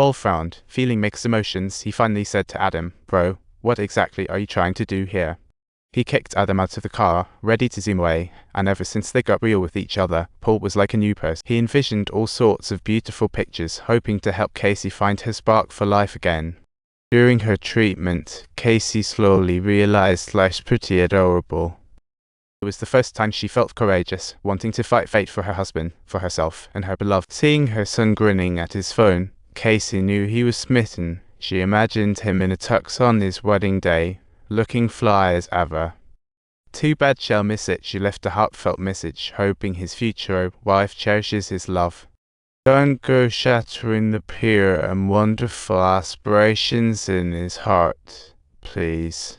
Paul frowned. Feeling mixed emotions, he finally said to Adam, "Bro, what exactly are you trying to do here?" He kicked Adam out of the car, ready to zoom away, and ever since they got real with each other, Paul was like a new person. He envisioned all sorts of beautiful pictures, hoping to help Casey find her spark for life again. During her treatment, Casey slowly realized life's pretty adorable. It was the first time she felt courageous, wanting to fight fate for her husband, for herself, and her beloved. Seeing her son grinning at his phone, Casey knew he was smitten. She imagined him in a tux on his wedding day, looking fly as ever. Too bad she'll miss it. She left a heartfelt message, hoping his future wife cherishes his love. Don't go shattering the pure and wonderful aspirations in his heart, please.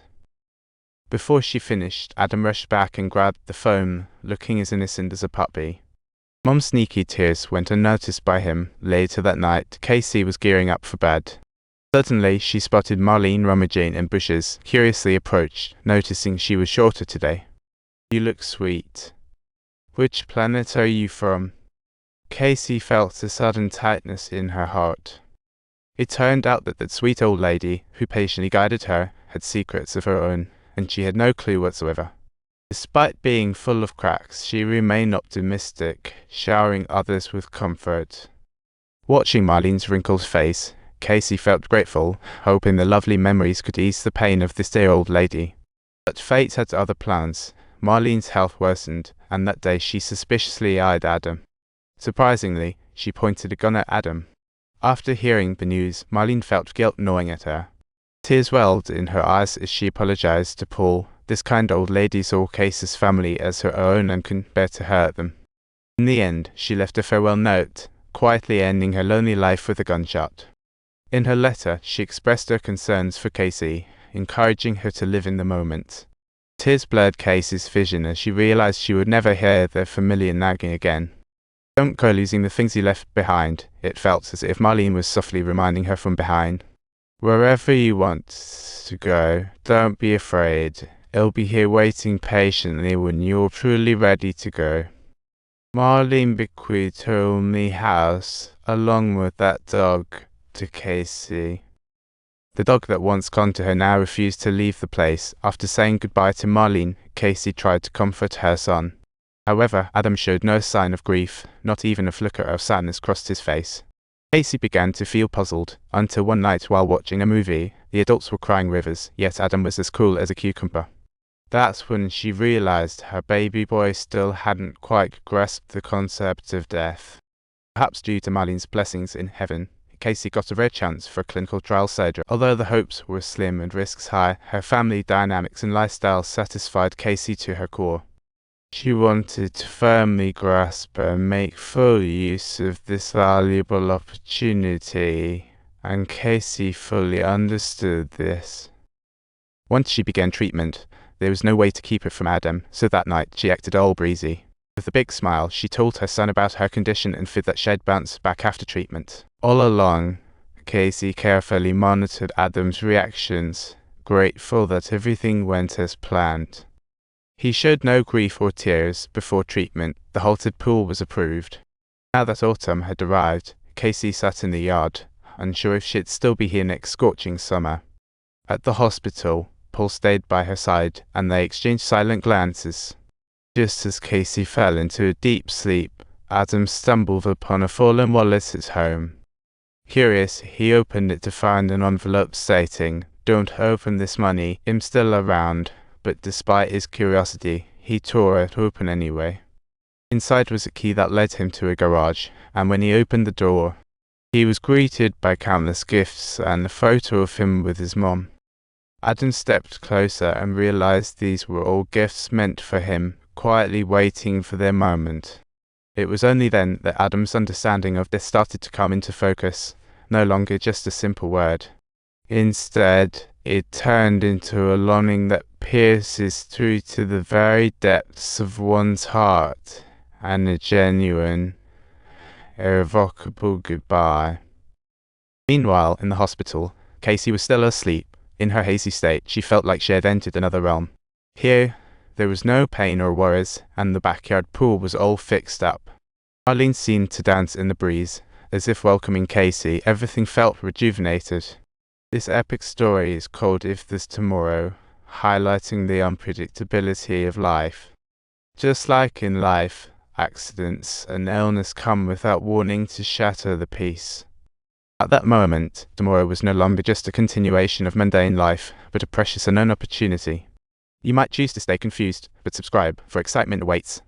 Before she finished, Adam rushed back and grabbed the phone, looking as innocent as a puppy. Mom's sneaky tears went unnoticed by him. Later that night, Casey was gearing up for bed. Suddenly, she spotted Marlene rummaging in bushes, curiously approached, noticing she was shorter today. "You look sweet. Which planet are you from?" Casey felt a sudden tightness in her heart. It turned out that that sweet old lady, who patiently guided her, had secrets of her own, and she had no clue whatsoever. Despite being full of cracks, she remained optimistic, showering others with comfort. Watching Marlene's wrinkled face, Casey felt grateful, hoping the lovely memories could ease the pain of this dear old lady. But fate had other plans. Marlene's health worsened, and that day she suspiciously eyed Adam. Surprisingly, she pointed a gun at Adam. After hearing the news, Marlene felt guilt gnawing at her. Tears welled in her eyes as she apologized to Paul. This kind old lady saw Casey's family as her own and couldn't bear to hurt them. In the end, she left a farewell note, quietly ending her lonely life with a gunshot. In her letter, she expressed her concerns for Casey, encouraging her to live in the moment. Tears blurred Casey's vision as she realized she would never hear their familiar nagging again. "Don't go losing the things you left behind." It felt as if Marlene was softly reminding her from behind. "Wherever you want to go, don't be afraid. It'll be here waiting patiently when you're truly ready to go." Marlene bequeathed her only house, along with that dog, to Casey. The dog that once clung to her now refused to leave the place. After saying goodbye to Marlene, Casey tried to comfort her son. However, Adam showed no sign of grief, not even a flicker of sadness crossed his face. Casey began to feel puzzled, until one night while watching a movie, the adults were crying rivers, yet Adam was as cool as a cucumber. That's when she realized her baby boy still hadn't quite grasped the concept of death. Perhaps due to Marlene's blessings in heaven, Casey got a rare chance for clinical trial surgery. Although the hopes were slim and risks high, her family dynamics and lifestyle satisfied Casey to her core. She wanted to firmly grasp and make full use of this valuable opportunity, and Casey fully understood this. Once she began treatment, there was no way to keep her from Adam, so that night she acted all breezy. With a big smile, she told her son about her condition and feared that she'd bounce back after treatment. All along, Casey carefully monitored Adam's reactions, grateful that everything went as planned. He showed no grief or tears. Before treatment, the halted pool was approved. Now that autumn had arrived, Casey sat in the yard, unsure if she'd still be here next scorching summer. At the hospital, Paul stayed by her side, and they exchanged silent glances. Just as Casey fell into a deep sleep, Adam stumbled upon a fallen wallet at home. Curious, he opened it to find an envelope stating, "Don't open this money, I'm still around." But despite his curiosity, he tore it open anyway. Inside was a key that led him to a garage, and when he opened the door, he was greeted by countless gifts and a photo of him with his mom. Adam stepped closer and realized these were all gifts meant for him, quietly waiting for their moment. It was only then that Adam's understanding of this started to come into focus, no longer just a simple word. Instead, it turned into a longing that pierces through to the very depths of one's heart, and a genuine, irrevocable goodbye. Meanwhile, in the hospital, Casey was still asleep. In her hazy state, she felt like she had entered another realm. Here, there was no pain or worries, and the backyard pool was all fixed up. Marlene seemed to dance in the breeze, As if welcoming Casey, everything felt rejuvenated. This epic story is called If There's Tomorrow, highlighting the unpredictability of life. Just like in life, accidents and illness come without warning to shatter the peace. At that moment, tomorrow was no longer just a continuation of mundane life, but a precious unknown opportunity. You might choose to stay confused, but subscribe, for excitement awaits.